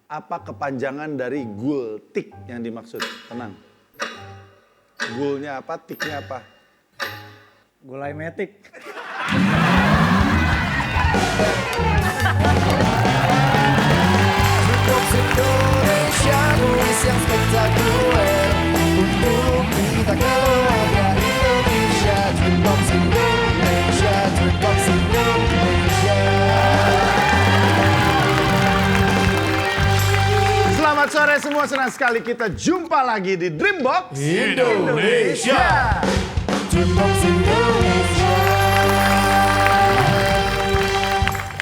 Apa kepanjangan dari gultik yang dimaksud? Tenang. Gulnya apa, tiknya apa? Gulai metik. Indonesia nulis yang spektakuler untuk kita keluarga Indonesia. Dreambox Indonesia, Dreambox Indonesia. Selamat sore semua, senang sekali kita jumpa lagi di Dreambox Indonesia. Dreambox Indonesia.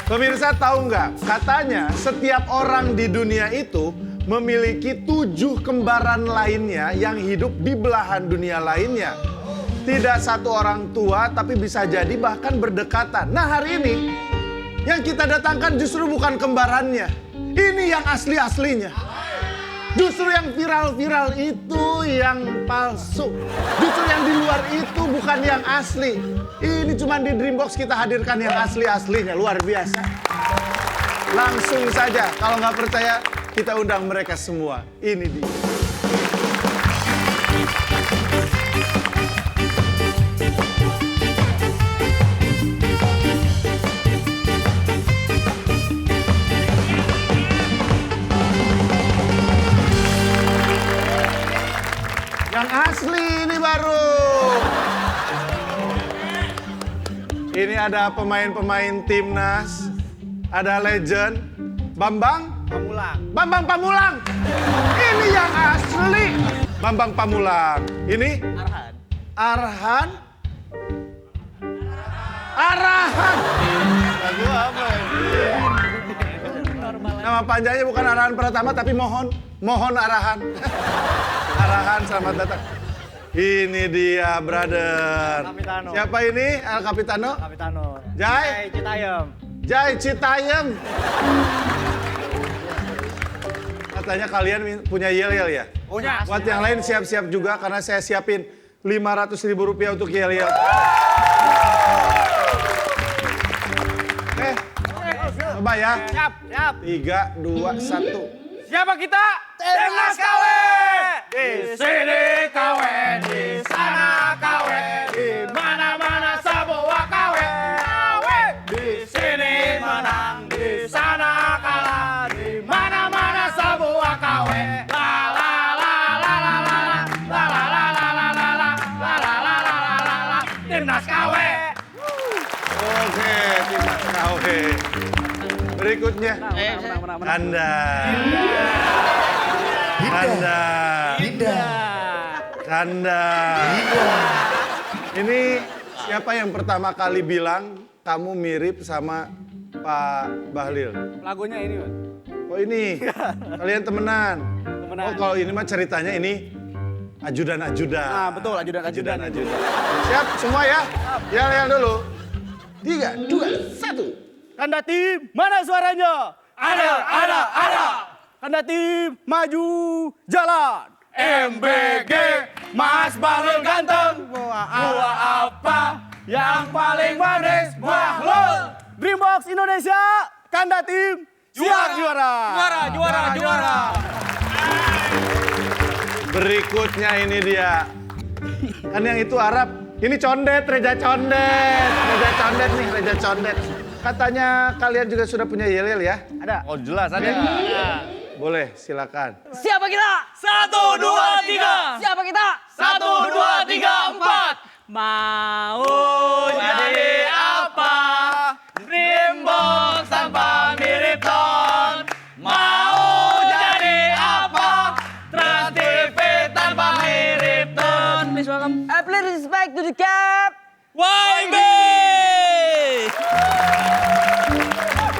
Pemirsa tahu nggak? Katanya setiap orang di dunia itu memiliki 7 kembaran lainnya yang hidup di belahan dunia lainnya. Tidak satu orang tua, tapi bisa jadi bahkan berdekatan. Nah hari ini, yang kita datangkan justru bukan kembarannya. Ini yang asli-aslinya. Justru yang viral-viral itu yang palsu. Justru yang di luar itu bukan yang asli. Ini cuma di Dreambox kita hadirkan yang asli-aslinya. Luar biasa. Langsung saja, kalau nggak percaya kita undang mereka semua. Ini dia. Yang asli ini baru. Ini ada pemain-pemain timnas, ada legend, Bambang Pamulang. Ini yang asli, Bambang Pamulang. Ini Arhan. Lagu apa ini? Nama panjangnya bukan Arhan Pratama tapi Mohon Arahan. Arahan, selamat datang. Ini dia, brother. Kapitano. Siapa ini? El Capitano? Kapitano. Jai Citayam. Jai Citayam. Katanya kalian punya yel-yel ya? Punya. Buat yang lain siap-siap juga karena saya siapin 500.000 rupiah untuk yel-yel. Coba ya. Siap. 3, 2, 1. Siapa kita? Timnas KW. Di sini KW, di sana KW, di mana-mana semua KW. Di sini menang, di sana kalah, di mana-mana semua KW. La la la la la la la la la la la la la la la la la la. Timnas KW. Oke, Timnas KW. Berikutnya. Anda. Ini siapa yang pertama kali bilang kamu mirip sama Pak Bahlil? Lagunya ini, Mas. Oh ini, kalian temenan. Oh kalau ini mah ceritanya ini ajudan-ajudan. Nah, betul, ajudan-ajudan. Siap semua ya? Yel-yel dulu. 3, 2, 1. Kanda tim, mana suaranya? Ada. Kanda tim, maju, jalan. MBG, Mas Bahlil ganteng. Buah apa yang paling manis? Bahlil. Dreambox Indonesia, Kanda tim, siap juara. Juara. Berikutnya ini dia. Kan yang itu Arab. Ini Condet, Reja Condet. Katanya kalian juga sudah punya yel-yel ya? Ada. Oh jelas ada. Boleh, silakan. Siapa kita? 1, 2, 3. Siapa kita? 1, 2, 3, 4. Mau jadi apa? Dreambox tanpa mirip ton. Mau jadi apa? Trans TV tanpa mirip ton. Please welcome. Please respect to the cap. YB!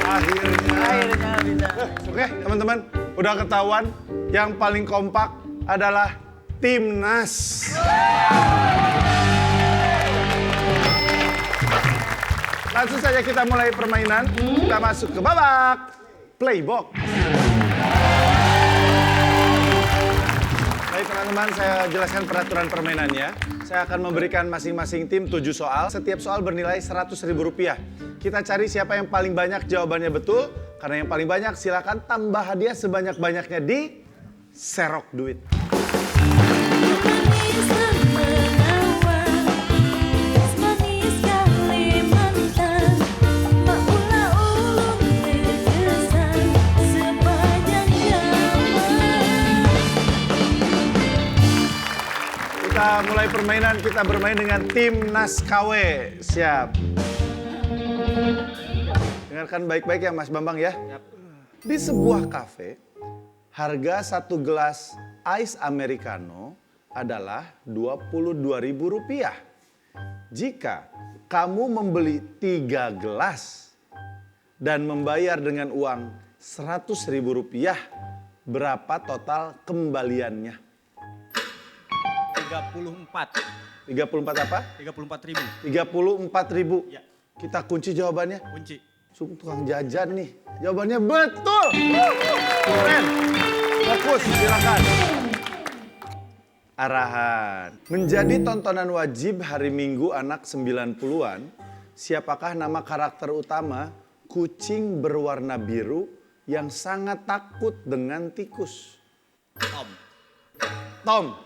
Akhirnya bisa. Oke, teman-teman, udah ketahuan yang paling kompak adalah Timnas. Langsung saja kita mulai permainan. Kita masuk ke babak Playbox. Baik teman-teman, saya jelaskan peraturan permainannya. Saya akan memberikan masing-masing tim 7 soal. Setiap soal bernilai Rp100.000. Kita cari siapa yang paling banyak jawabannya betul. Karena yang paling banyak silakan tambah hadiah sebanyak-banyaknya di Serok Duit. Manis dan menawan, manis Kalimantan, maulah ulun berkesan sepanjang zaman. Kita mulai permainan, kita bermain dengan Timnas KW. Siap. Dengarkan baik-baik ya Mas Bambang ya. Di sebuah kafe, harga satu gelas ice americano adalah Rp22.000. Jika kamu membeli 3 gelas dan membayar dengan uang Rp100.000, berapa total kembaliannya? 34. 34 apa? 34.000. 34.000. Ya. Kita kunci jawabannya. Kunci. Tukang jajan nih. Jawabannya betul. Keren. Fokus, silakan. Arahan. Menjadi tontonan wajib hari Minggu anak 90-an, siapakah nama karakter utama kucing berwarna biru yang sangat takut dengan tikus? Tom. Tom.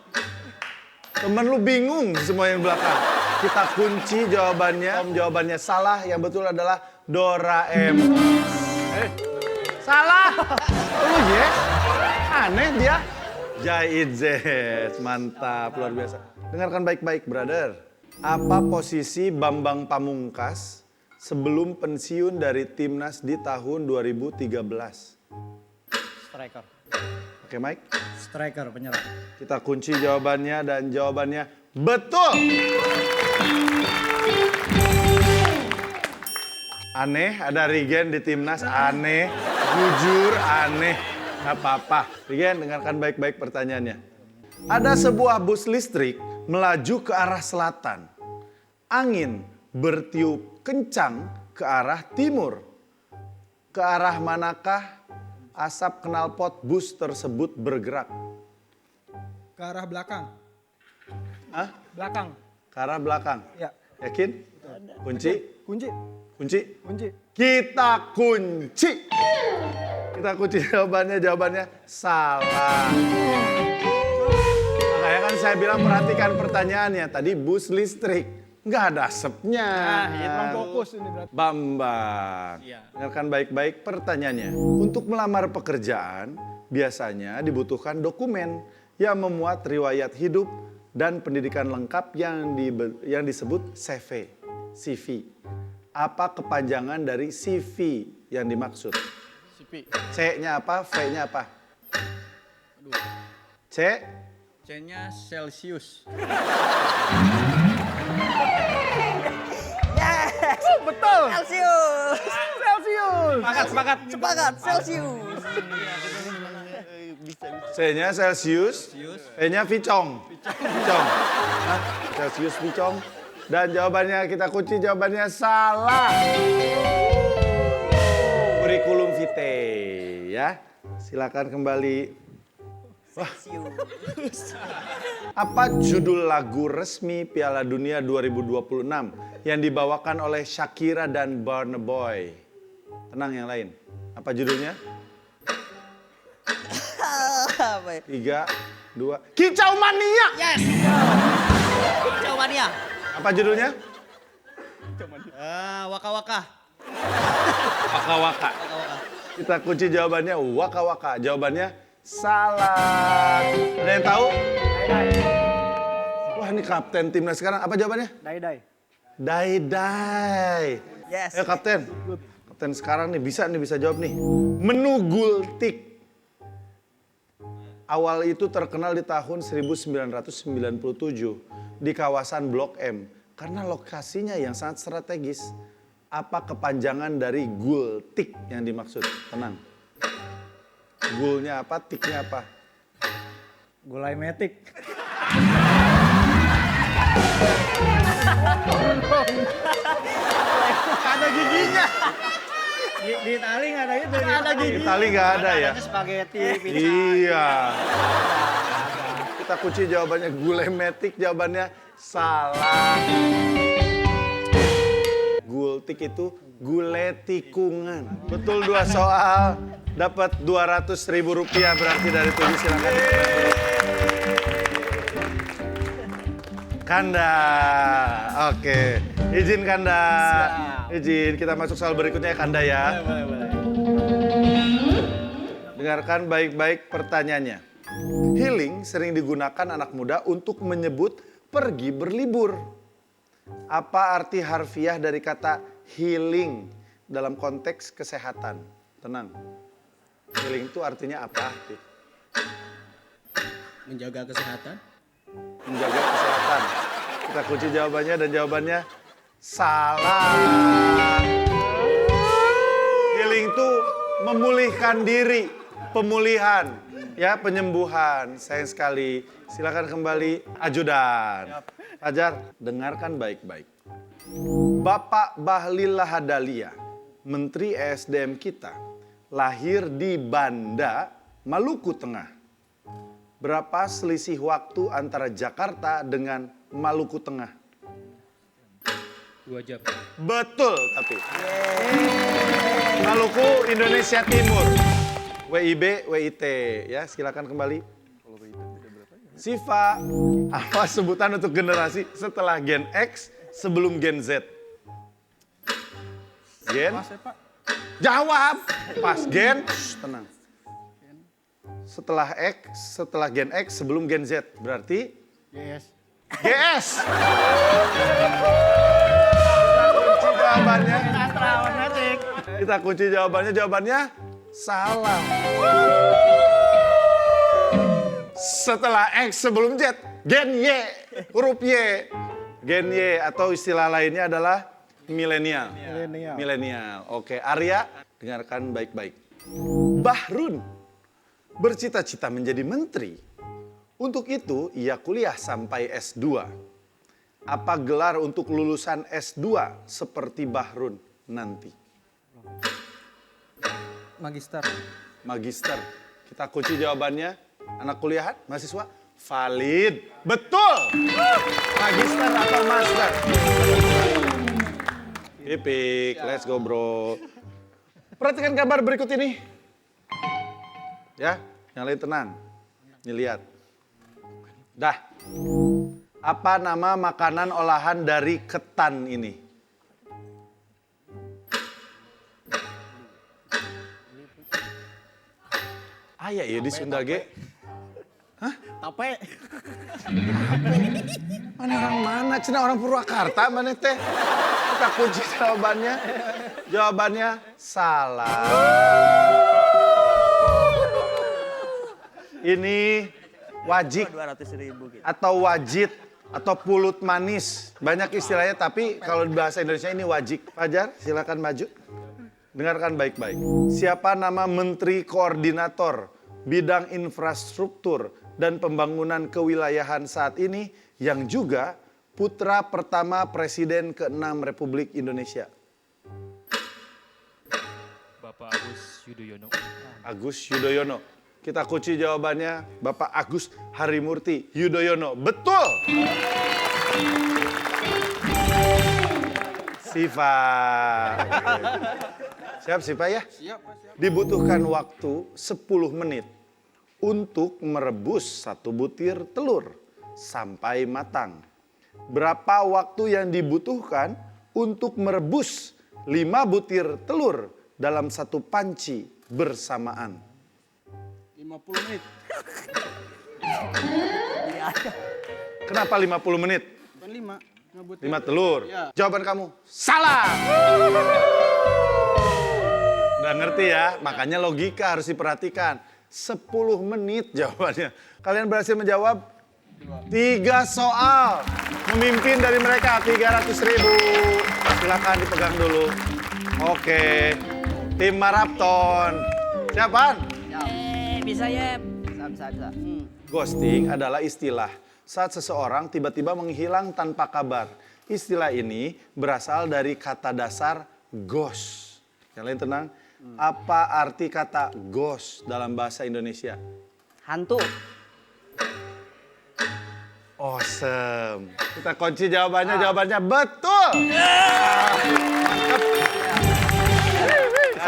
Temen lu bingung semua yang belakang. Kita kunci jawabannya. Tom jawabannya salah. Yang betul adalah Doraemon. Salah. Lu yes. Aneh dia. Jaizes. Mantap. Luar biasa. Dengarkan baik-baik, brother. Apa posisi Bambang Pamungkas sebelum pensiun dari Timnas di tahun 2013? Striker. Oke, Mike. Striker penyerang. Kita kunci jawabannya dan jawabannya betul. Aneh, ada Rigen di Timnas, aneh. Jujur, aneh. Gak apa-apa. Rigen, dengarkan baik-baik pertanyaannya. Ada sebuah bus listrik melaju ke arah selatan. Angin bertiup kencang ke arah timur. Ke arah manakah asap knalpot bus tersebut bergerak? Ke arah belakang. Hah? Belakang. Ke arah belakang? Ya. Yakin? Kunci? Kunci. Kunci? Kunci. Kita kunci. Kita kunci jawabannya salah. Makanya kan saya bilang perhatikan pertanyaannya. Tadi bus listrik. Nggak ada asapnya. Emang fokus ini berarti. Bambang. Iya. Dengarkan baik-baik pertanyaannya. Untuk melamar pekerjaan, biasanya dibutuhkan dokumen yang memuat riwayat hidup dan pendidikan lengkap yang disebut CV. CV. Apa kepanjangan dari CV yang dimaksud? CP. C-nya apa? V-nya apa? C? C-nya Celsius. Betul. Celsius. Celsius. Sepakat. Sepakat, Celsius. C-nya Celsius. V-nya Vicong. Vicong. Hah? Celsius Vicong. Dan jawabannya kita kunci, jawabannya salah. Kurikulum vitae ya. Silakan kembali. Wah. Apa judul lagu resmi Piala Dunia 2026 yang dibawakan oleh Shakira dan Burna Boy? Tenang yang lain. Apa judulnya? Apa ya? 3, 2, Kicau Mania. Yes. Jawabannya. Apa judulnya? Waka Waka. Waka Waka. Kita kunci jawabannya Waka Waka. Jawabannya salah. Ada yang tahu? Wah, ini kapten timnas sekarang. Apa jawabannya? Dai-dai. Dai-dai. Yes. Ayo kapten. Kapten sekarang nih bisa jawab nih. Menu gultik. Awal itu terkenal di tahun 1997 di kawasan Blok M. Karena lokasinya yang sangat strategis. Apa kepanjangan dari gultik yang dimaksud? Tenang. Gulnya apa, tiknya apa? Gulai metik. Ada giginya. Di Itali nggak ada itu. Ada gigi. Itali nggak ada ya? Spaghetti, pizza. Iya. Kita kunci jawabannya gulai metik, jawabannya salah. Gultik itu Gulai tikungan. Betul 2 soal. Dapat Rp200.000 berarti dari Tujuh, silakan. Kanda. Oke. Izin Kanda. Izin, kita masuk soal berikutnya ya Kanda ya. Dengarkan baik-baik pertanyaannya. Healing sering digunakan anak muda untuk menyebut pergi berlibur. Apa arti harfiah dari kata healing dalam konteks kesehatan? Tenang. Healing itu artinya apa? Menjaga kesehatan. Menjaga kesehatan. Kita kunci jawabannya dan jawabannya salah. Healing itu memulihkan diri, pemulihan, ya penyembuhan. Sayang sekali. Silakan kembali ajudan. Fajar, dengarkan baik-baik. Bapak Bahlil Lahadalia, Menteri ESDM kita, lahir di Banda, Maluku Tengah. Berapa selisih waktu antara Jakarta dengan Maluku Tengah? 2 jam. Betul, tapi. Maluku, Indonesia Timur. WIB, WIT. Ya, silakan kembali. Siva, apa sebutan untuk generasi setelah Gen X sebelum Gen Z? Gen? Jawab. Pas Gen, tenang. Setelah Gen X sebelum Gen Z. Berarti? Yes. GS. Kunci jawabannya. Kita kunci jawabannya. Jawabannya salah. Setelah X sebelum Z. Gen Y. Huruf Y. Gen Y atau istilah lainnya adalah milenial. Milenial. Oke, Arya, dengarkan baik-baik. Bahrun bercita-cita menjadi menteri. Untuk itu, ia kuliah sampai S2. Apa gelar untuk lulusan S2 seperti Bahrun nanti? Magister. Magister. Kita kunci jawabannya. Anak kuliahan, mahasiswa? Valid. Betul! Magister atau master? Ipik, let's go bro. Perhatikan gambar berikut ini. Ya, yang lain tenang. Ini lihat. Dah. Apa nama makanan olahan dari ketan ini? Aya ya di Sunda ge. Hah? Tape. Mana orang mana? Cina orang Purwakarta mana teh? Kita kunci jawabannya. Jawabannya salah. Ini wajik 200.000 gitu. atau wajit atau pulut manis. Banyak istilahnya tapi kalau di bahasa Indonesia ini wajik. Fajar, silakan maju. Dengarkan baik-baik. Siapa nama Menteri Koordinator Bidang Infrastruktur dan Pembangunan Kewilayahan saat ini yang juga putra pertama Presiden ke-6 Republik Indonesia? Bapak Agus Yudhoyono. Agus Yudhoyono. Kita kunci jawabannya, Bapak Agus Harimurti Yudhoyono. Betul! Siva. Siap Siva ya? Siap. Dibutuhkan waktu 10 menit untuk merebus 1 butir telur sampai matang. Berapa waktu yang dibutuhkan untuk merebus 5 butir telur dalam 1 panci bersamaan? 50 menit. Kenapa 50 menit? Bukan 5. 5 telur. Ya. Jawaban kamu salah. Udah ngerti ya? Makanya logika harus diperhatikan. 10 menit jawabannya. Kalian berhasil menjawab 3 soal. Memimpin dari mereka 300.000. Silakan dipegang dulu. Oke. Tim Marapton. Siapaan? Bisa ya. Bisa. Ghosting adalah istilah saat seseorang tiba-tiba menghilang tanpa kabar. Istilah ini berasal dari kata dasar ghost. Yang lain tenang. Apa arti kata ghost dalam bahasa Indonesia? Hantu. Awesome. Kita kunci jawabannya. Jawabannya betul. Mantap.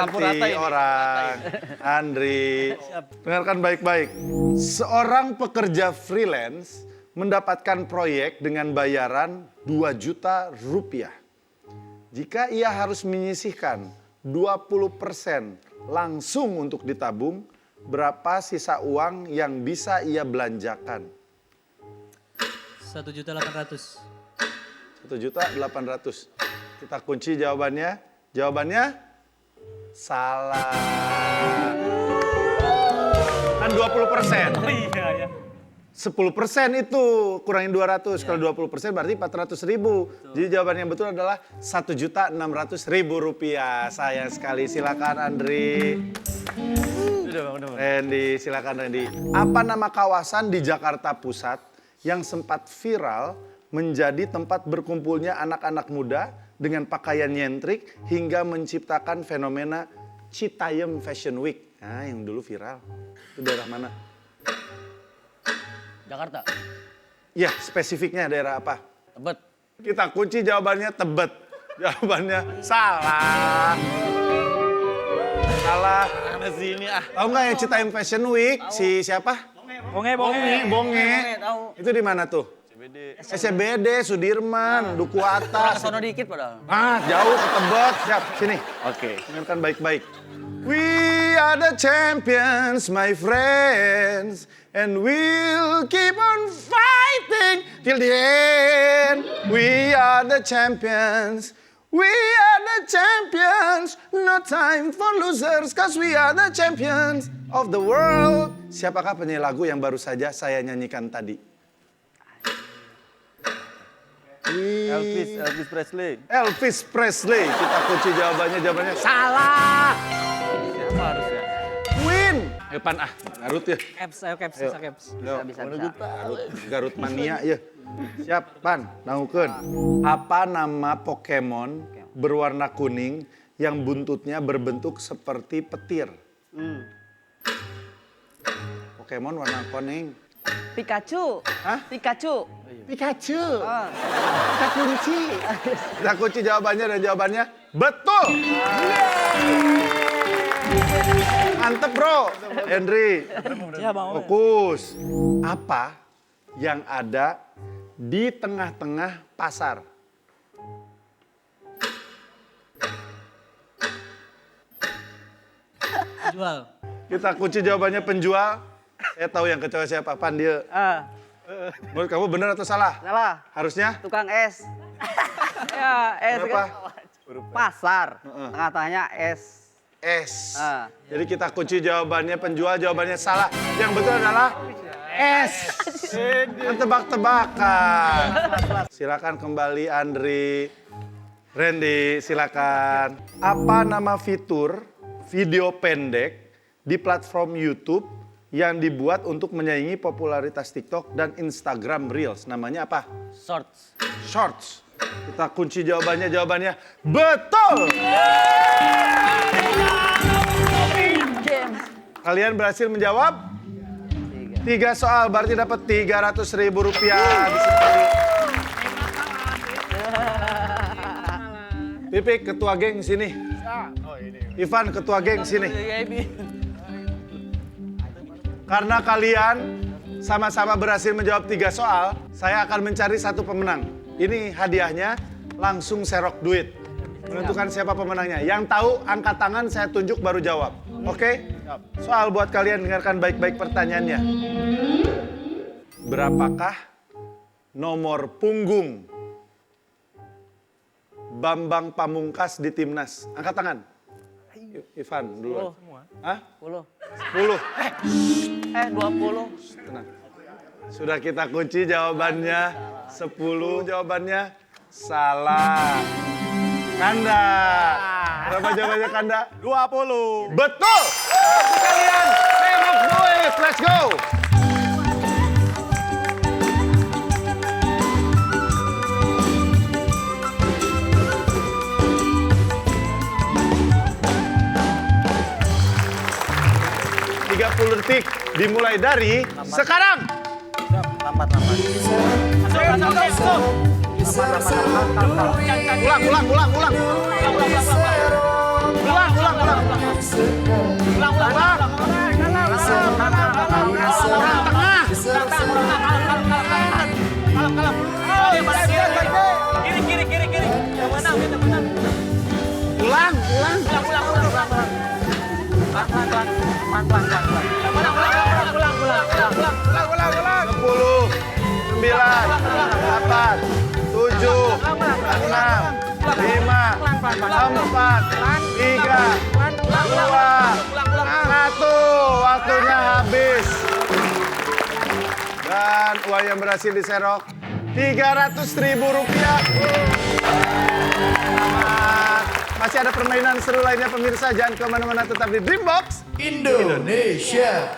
campur rata ganti ini. orang. Andri, dengarkan baik-baik. Seorang pekerja freelance mendapatkan proyek dengan bayaran 2 juta rupiah. Jika ia harus menyisihkan 20% langsung untuk ditabung, berapa sisa uang yang bisa ia belanjakan? 1.800.000. 1.800.000. Kita kunci jawabannya. Jawabannya salah. Kan 20%. Oh iya ya. 10% itu kurangin 200. Kalau 20% berarti 400.000. Jadi jawaban yang betul adalah 1.600.000 rupiah. Sayang sekali. Silakan Andri. Randy, silakan Randy. Apa nama kawasan di Jakarta Pusat yang sempat viral menjadi tempat berkumpulnya anak-anak muda dengan pakaian nyentrik hingga menciptakan fenomena Citayam Fashion Week? Nah, yang dulu viral. Itu daerah mana? Jakarta. Ya, spesifiknya daerah apa? Tebet. Kita kunci jawabannya Tebet. Jawabannya salah. Salah. Mana sih ini ah? Tahu nggak yang Citayam Fashion Week? Si siapa? Bonge. Bonge. Itu di mana tuh? SCBD, Sudirman, Duku Atas. Sono dikit padahal. Ah, jauh ke Tebet. Siap, sini. Oke, dengarkan baik-baik. We are the champions, my friends. And we'll keep on fighting till the end. We are the champions. We are the champions. No time for losers, cause we are the champions of the world. Siapakah penyanyi lagu yang baru saja saya nyanyikan tadi? Elvis Presley. Elvis Presley. Kita kunci jawabannya salah. Siapa harusnya? Queen. Pan Garut ya. Caps, ayo caps, Ayo. bisa caps. Bisa. Garut mania ya. Siap, Pan. Nangukeun. Apa nama Pokemon berwarna kuning yang buntutnya berbentuk seperti petir? Pokemon warna kuning. Pikachu. Hah? Pikachu. Pikachu. Ah. Kita kunci. Kita kunci jawabannya dan jawabannya betul. Mantep bro. Henry. Ya bang. Fokus. Apa yang ada di tengah-tengah pasar? Jual. Kita kunci jawabannya penjual. Saya tahu yang kecewa siapa. Pan dia. Menurut kamu benar atau salah? Salah. Harusnya? Tukang es. Ya, es Kenapa? kan. Pasar. Tengah-tengahnya es. Es. Ah. Jadi kita kunci jawabannya penjual, jawabannya salah. Yang betul adalah es. Kan tebak-tebakan. Silakan kembali Andri. Randy, silakan. Apa nama fitur video pendek di platform YouTube yang dibuat untuk menyaingi popularitas TikTok dan Instagram Reels? Namanya apa? Shorts. Shorts. Kita kunci jawabannya betul. Kalian berhasil menjawab 3 soal, berarti dapat 300.000 rupiah. Pipik, ketua geng sini. Ivan, ketua geng sini. Karena kalian sama-sama berhasil menjawab 3 soal, saya akan mencari satu pemenang. Ini hadiahnya, langsung serok duit. Menentukan siapa pemenangnya. Yang tahu, angkat tangan, saya tunjuk baru jawab. Oke? Soal buat kalian, dengarkan baik-baik pertanyaannya. Berapakah nomor punggung Bambang Pamungkas di timnas? Angkat tangan. Ivan dulu. Hah? 10. 10. 20. Tenang. Sudah kita kunci jawabannya. 10 jawabannya salah. Kanda. Berapa jawabannya Kanda? 20. Betul. Kalian serok duit. Let's go. Detik dimulai dari sekarang. Lambat. Ulang. Ulang. Kiri. Yang menang. Ulang. Ulang. 10, 9, 8, 7, 6, 5, 4, 3, 2, 1. Waktunya habis. Dan uang yang berhasil diserok Rp300.000. Selamat. Masih ada permainan seru lainnya pemirsa. Jangan kemana-mana, tetap di Dreambox Indonesia.